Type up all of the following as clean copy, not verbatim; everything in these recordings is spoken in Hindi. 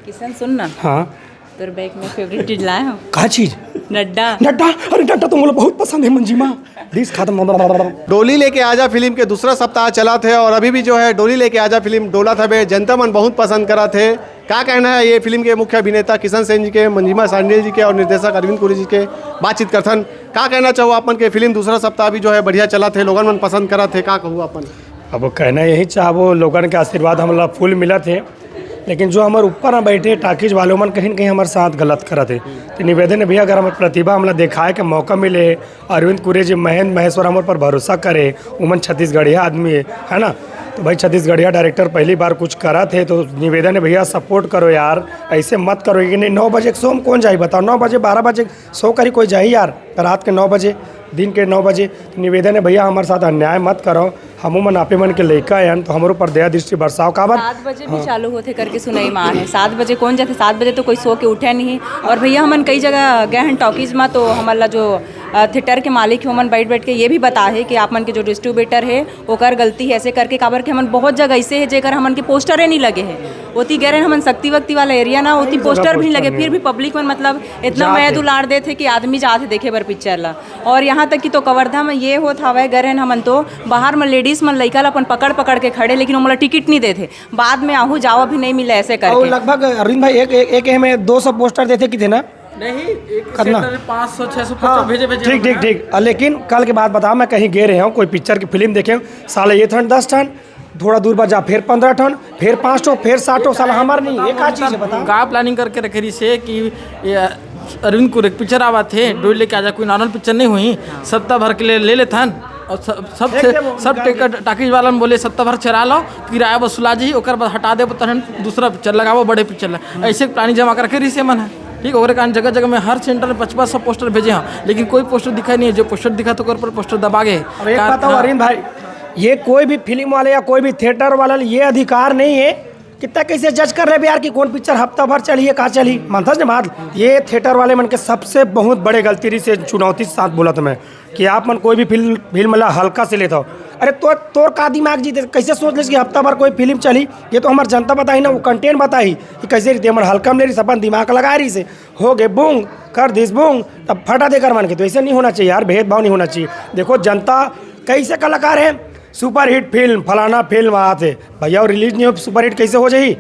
किशन सुन ना, हाँ तोर बैग में फेवरेट चीज लाया हूँ। का चीज? नड्डा। नड्डा? अरे नड्डा तो मुझे बहुत पसंद है मंजीमा। प्लीज खत्म। डोली लेके आजा फिल्म के दूसरा सप्ताह चला थे और अभी भी जो है डोली लेके आजा फिल्म डोला था बे जनता मन बहुत पसंद करा थे। क्या कहना है ये फिल्म के मुख्य अभिनेता किशन सेन जी के, मंजिमा सांडेल जी के और निर्देशक अरविंद पुरी जी के बातचीत करथन। क्या कहना चाहो अपन के फिल्म दूसरा सप्ताह भी जो है बढ़िया चला थे, लोगन मन पसंद करा थे, क्या कहूँ अपन? अब कहना यही चाहो, लोगन के आशीर्वाद हमला फुल मिला थे, लेकिन जो हमारे ऊपर ना बैठे टाकीज वालों मन कहीं न कहीं हमारे साथ गलत करा थे। तो निवेदन है भैया, अगर हमारे प्रतिभा हमला दिखाए के मौका मिले, अरविंद कुरे जी महेंद्र महेश्वर हमारे पर भरोसा करे, उमन छत्तीसगढ़िया आदमी है ना, तो भाई छत्तीसगढ़िया डायरेक्टर पहली बार कुछ करा थे, तो निवेदन है भैया सपोर्ट करो यार, ऐसे मत करो कि नहीं 9 बजे शो में कौन जाए बताओ, 9 बजे 12 बजे शो करी कोई जाए यार, रात के 9 बजे दिन के 9 बजे। तो निवेदन है भैया हमारे साथ अन्याय मत करो, हम मन आपे मन के लड़का हैं तो हमारे ऊपर दया दृष्टि बरसाओ। का 7 बजे भी चालू होते करके सुनाई माँ है। 7 बजे कौन जाते? 7 बजे तो कोई सो के उठे नहीं। और भैया हमन कई जगह गए हैं टॉकीज में, तो हमारा जो थिएटर के मालिक है हमन बैठ के ये भी बता है कि आप मन के जो डिस्ट्रीब्यूटर है ओकर गलती है ऐसे करके, काबर के हमन बहुत जगह ऐसे है जेकर हमन के पोस्टरें नहीं लगे है। ओती गए हमन शक्ति वक्ति वाला एरिया ना, ओती पोस्टर भी नहीं लगे, फिर भी पब्लिक में मतलब इतना मैद उलाड़ दे थे कि आदमी जाते देखे बर पिक्चर ला। और यहाँ तक कि तो कवर्धा में ये होत हवे, गए हमन तो बाहर में लेडीज मन लइका ला अपन पकड़ के खड़े, लेकिन वो टिकट नहीं देते, बाद में आहू जावा भी नहीं मिले ऐसे करके। लगभग अरविंद भाई एक में 200 पोस्टर देते कि थे ना? नहीं, एक करना 500-600 पोस्टर भेजे ठीक। लेकिन कल के बाद बताओ, मैं कहीं गे रहे हूँ कोई पिक्चर की फिल्म देखे, साले ये ठन 10 टन, थोड़ा दूर बजा फिर 15 टन, फिर 5 टो, फिर 7 टो, साला हमार नहीं एक चीज है बताओ। का प्लानिंग करके रखे रही से कि अरविंद को एक पिक्चर आवा थे डोली लेके आजा, कोई नॉर्मल पिक्चर नहीं हुई, सप्ताह भर के लिए ले लेते हैं और सब टिकट टाकीज वाला ने बोले सप्ताह भर चरा लो, किराया वसूला जी, ओकर बाद हटा दे तहन दूसरा पिक्चर लगाओ, बड़े पिक्चर लगा, ऐसे प्लानिंग जमा करके रही से मन है। ठीक, और कारण जगह जगह में हर सेंटर में 5500 पोस्टर भेजे हैं, लेकिन कोई पोस्टर दिखाई नहीं है। जो पोस्टर दिखा तो पर पोस्टर दबा गए। अब एक बात अरविंद भाई, ये कोई भी फिल्म वाले या कोई भी थिएटर वाला ये अधिकार नहीं है कितना कैसे जज कर रहे यार कि कौन पिक्चर हफ्ता भर चली है का चली मंथस ने बात। ये थिएटर वाले मन के सबसे बहुत बड़े गलती रही से चुनौती के साथ बोला तुम्हें कि आप मन कोई भी फिल्म ला हल्का से लेता हो। अरे तोर का दिमाग जीते कैसे सोच लेस कि हफ्ता भर कोई फिल्म चली? ये तो हमारी जनता बताई ना, वो कंटेंट बताई कि कैसे रीते हमारे हल्का में ले रही, अपन दिमाग लगा रही से हो गए बूंग कर दिस बूंग तब फटा देकर मान के। तो ऐसे नहीं होना चाहिए यार, भेदभाव नहीं होना चाहिए। देखो जनता कैसे कलाकार है, सुपर हिट फिल्म फलाना फिल्म आते भैया और रिलीज नहीं हो सुपर हिट कैसे हो जाई?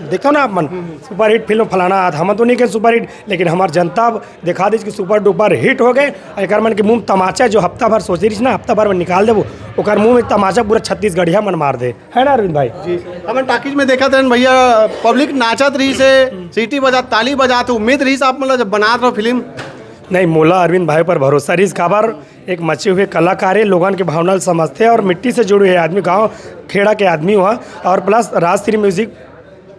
देखो ना आप मन सुपर हिट फिल्म फलाना आते, हम तो नहीं कहे सुपर हिट, लेकिन हमार जनता दिखा दी कि सुपर डुपर हिट हो गए। एक मन के मुंह तमाचा जो हफ्ता भर सोचे रही ना हफ्ता भर में निकाल देवो, ओकर मुंह में तमाचा पूरा छत्तीसगढ़िया मन मार दे, है ना अरविंद भाई जी? हम टाकीज में देखा था भैया पब्लिक नाचत रही से, सीटी बजा ताली बजाते, उम्मीद रही से आप मतलब जब बना रहे फिल्म नहीं मोला अरविंद भाई पर भरोसा रही खबर। एक मचे हुए कलाकार है, लोगन के भावना समझते हैं और मिट्टी से जुड़े हुए आदमी, गांव खेड़ा के आदमी हुआ, और प्लस राजश्री म्यूजिक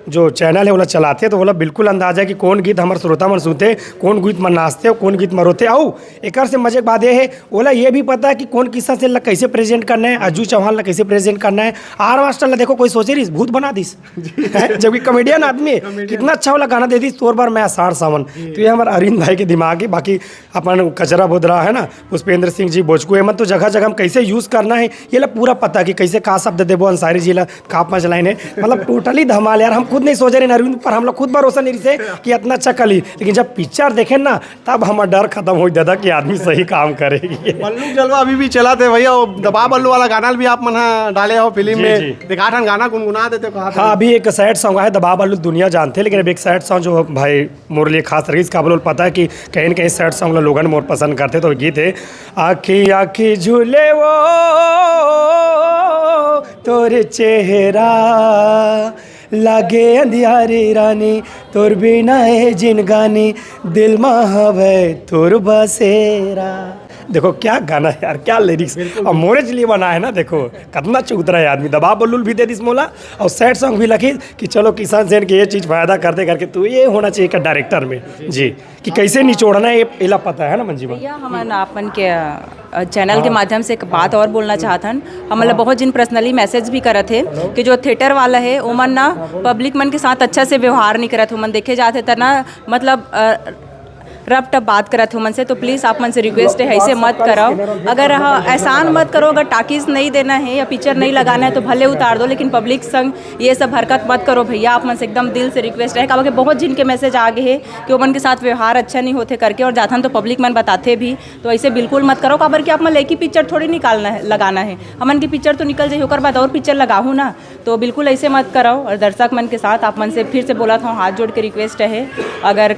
जो चैनल है वो चलाते, तो बोला बिल्कुल अंदाजा है कि कौन गीत हमारे श्रोता मन सुनते, कौन गीत मन नाचते, कौन गीत मरोते। आओ एक से मजे की बात ये है, बोला ये भी पता है कि कौन किस्सा से कैसे प्रेजेंट करना है, अज्जू चौहान ला कैसे प्रेजेंट करना है, आर मास्टर ला देखो कोई सोचे रही भूत बना दिस जबकि कॉमेडियन आदमी है, कितना अच्छा वाला गाना दे दी तोर बार मैं सार सावन। तो ये हमारे अरविंद भाई के दिमाग है। बाकी अपन कचरा बुदरा है ना, पुष्पेंद्र सिंह जी भोजकू हेमंत, तो जगह जगह हम कैसे यूज़ करना है ये ला पूरा पता कि कैसे का शब्द देवो अंसारी जी ला का पाँच लाइन है, मतलब टोटली धमाल यार। हम खुद नहीं सोच रहे अरविंद पर, हम लोग खुद भरोसा नहीं से कि इतना अच्छा कली, लेकिन जब पिक्चर देखे ना तब हमारा डर खत्म हो दादा कि आदमी सही काम करेगी। बल्लू जलवा अभी भी चला थे भैया, दबा बल्लू वाला गाना भी आप मन डाले हो फिल्म में, दिखा था गाना गुनगुना देते। हाँ अभी एक सैड सॉन्ग है दबा बल्लू दुनिया जानते, लेकिन अब एक सैड सॉन्ग जो भाई मोर लिए खास रही इसका बोल पता है कि कहीं न कहीं सैड सॉन्ग लोग मोर पसंद करते, तो गीत है आखी आखी झूले वो तोर चेहरा लागे अंधियारी रानी तोर बिना है जिन गानी दिल में हवे तोर बसेरा। देखो क्या गाना है यार, क्या लिरिक्स, और मोरे लिए बना है ना, देखो कितना चौतरा है आदमी, दबा बल्लुल भी दे दिस मोला, और सैड सॉन्ग भी लिखी कि चलो किसान सेन के ये चीज़ फायदा करते करके तो ये होना चाहिए का डायरेक्टर में जी, कि कैसे निचोड़ना है ये इला पता है ना मंजीमा। भैया हम अपन के चैनल के माध्यम से एक बात और बोलना चाहतन, हम मतलब बहुत जिन पर्सनली मैसेज भी करत थे कि जो थिएटर वाला है ओमन ना पब्लिक मन के साथ अच्छा से व्यवहार नहीं करत, ओमन देखे जाते थे ना मतलब रब टब बात करत हो मन से, तो प्लीज़ आप मन से रिक्वेस्ट है ऐसे मत कराओ, अगर एहसान मत करो, अगर टाकीज़ नहीं देना है या पिक्चर नहीं लगाना है तो भले उतार दो, लेकिन पब्लिक संग ये सब हरकत मत करो भैया, आप मन से एकदम दिल से रिक्वेस्ट है। कि बहुत जिनके मैसेज आगे है कि वो मन के साथ व्यवहार अच्छा नहीं होते करके, और जाथन तो पब्लिक मन बताते भी, तो ऐसे बिल्कुल मत करो। काबर कि आप मन एक ही पिक्चर थोड़ी निकालना है लगाना है, हमन की पिक्चर तो निकल जाए होकर बाद और पिक्चर लगाऊँ ना, तो बिल्कुल ऐसे मत कराओ। और दर्शक मन के साथ आप मन से फिर से बोला था, हाथ जोड़ के रिक्वेस्ट है, अगर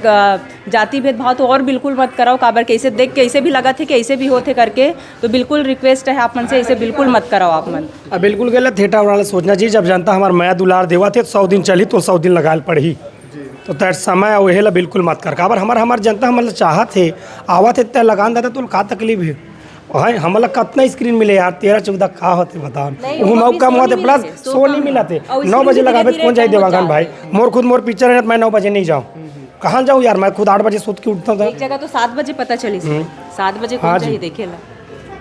जाति भेदभाव तो और बिल्कुल मत कराओ, काबर के ऐसे देख के ऐसे भी लगा थे कि ऐसे भी होते करके, तो बिल्कुल रिक्वेस्ट है आप मन से ऐसे बिल्कुल मत कराओ आप मन। अब बिल्कुल गलत थिएटर वाला सोचना चाहिए, जब जनता हमारा माया दुलार देवा थे तो 100 दिन चली तो 100 दिन लगाल पड़ी, तो तैर समय वही ला बिल्कुल मत कर। काबर हमार जनता हमारे चाहत थे आवा थे तय लगान देता तो का तकलीफ है भाई, हमारा कितना स्क्रीन मिले यार, 13-14 का होते बताओ, वो मौका कम होते प्लस शो नहीं मिला थे, 9 बजे लगावे कौन जाए देवागन भाई, मोर पिक्चर है मैं 9 बजे नहीं जाऊँ, कहाँ जाऊँ यार, मैं खुद 8 बजे सोच के उठता था, एक जगह तो 7 बजे पता चली 7 बजे कौन चाहिए देखेला,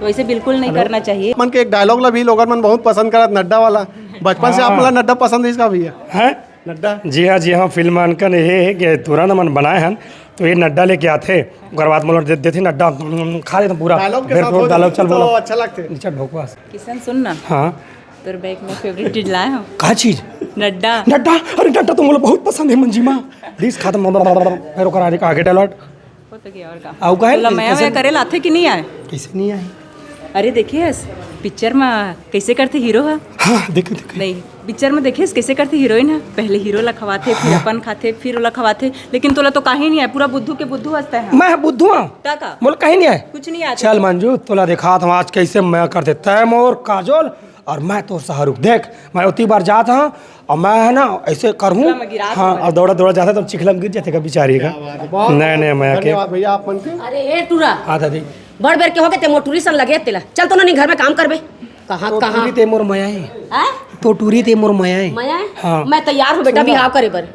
तो ऐसे बिल्कुल नहीं करना चाहिए। मन के एक डायलॉग ला भी लोगन मन बहुत पसंद करत, नड्डा वाला, बचपन से आप मला नड्डा पसंद है इसका भैया है नड्डा। जी हाँ फिल्म अनकन ये है कि तुरंत मन बनाए हैं, तो ये नड्डा लेके आते, ओकर बाद मोला देते नड्डा खा लेते पूरा, फिर डायलॉग चल बोलो अच्छा लगते नीचे ढोकवास। किशन सुन ना, हाँ तेरे बैग में फेवरेट चीज लाया हूँ, का चीज? नड्डा। नड्डा, अरे नड्डा तो मुझे बहुत पसंद है मंजीमा, प्लीज खत्म फिर ओकर आगे डायलॉग हो तो क्या और का आउ का है मैं करे लाते कि नहीं आए, कैसे नहीं आए? अरे देखिए पिक्चर में कैसे करते हीरो है, हाँ देखे नहीं पिक्चर में देखिए कैसे करते हीरोइन है, पहले हीरो ला खवाते फिर अपन खाते फिर ओला खवाते, लेकिन तोला तो काहे नहीं आए, पूरा बुद्धू के बुद्धू हंसता है। मैं बुद्धू हूँ, का मोल कहीं नहीं आए, कुछ नहीं आता। चल मंजू तोला दिखा था आज कैसे मैं करते तैमूर काजोल और मैं तो शाहरुख, देख मैं उतनी बार जाता हूँ और मैं है ना ऐसे करूँ, हाँ और दौड़ा जाता तो चिखला में गिर जाते का बेचारी का, नहीं मैं के भैया आप मन के अरे ए टूरा हाँ दादी बड़ बेर के हो गए ते मोटूरी सन लगे तेला, चल तो नहीं घर में काम करबे, कहाँ तो कहाँ टूरी ते मोर माया है, हैं? तो टूरी ते मोर माया है, मैं हाँ। मैं तैयार हूँ बेटा बिहाव करे बर।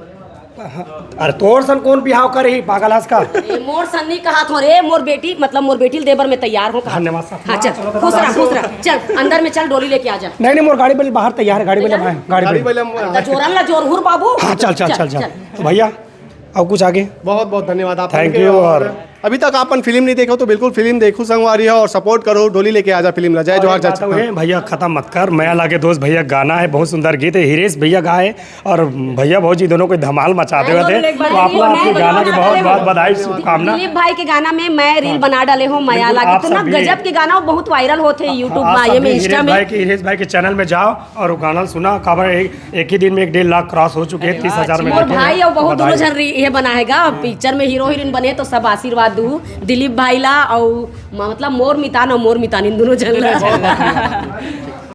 अरे तोर सन कौन बिहाव करे ही पागल हंस का, ए, मोर सन नहीं कहा थो रे, मोर बेटी मतलब मोर बेटी देबर में तैयार हूँ कहा। धन्यवाद साहब। हाँ चल खुश रह, चल अंदर में चल डोली लेके आ जा। नहीं मोर गाड़ी वाले बाहर तैयार है, गाड़ी वाले आए गाड़ी गाड़ी वाले, वाले तो जोरन ला जोर हुर बाबू। हाँ चल तो भैया अब कुछ आगे बहुत बहुत धन्यवाद आप Thank के, you, और और अभी तक आपन फिल्म नहीं देखो तो बिल्कुल फिल्म देखो संगवारी है और सपोर्ट करो, डोली लेके आजा फिल्म ला, जय जोहार बात चाचा। हुए, भैया खत्म मत कर, मैं लागे दोस्त भैया गाना है, बहुत सुंदर गीत है, हिरेश भैया गाए और भैया भौजी दोनों को धमाल मचाते हुए थे, तो आप आपके गाना की बहुत बहुत बधाई शुभकामना। दिलीप भाई के गाना में मैं रील बना डाले हूँ, माया लागे तो ना गजब के गाना बहुत वायरल होते हैं यूट्यूब में, ये में इंस्टा में। हिरेश भाई के चैनल में जाओ और वो गाना सुना, खबर एक ही दिन में 1.5 लाख क्रॉस हो चुके हैं, 30,000 में मोर भाई और बहुत दोनों जन ये बनाएगा पिक्चर में हीरो हीरोइन बने तो सब आशीर्वाद दू, दिलीप भाई ला और मतलब मोर मितान और मोर मितान इन दोनों जन ला।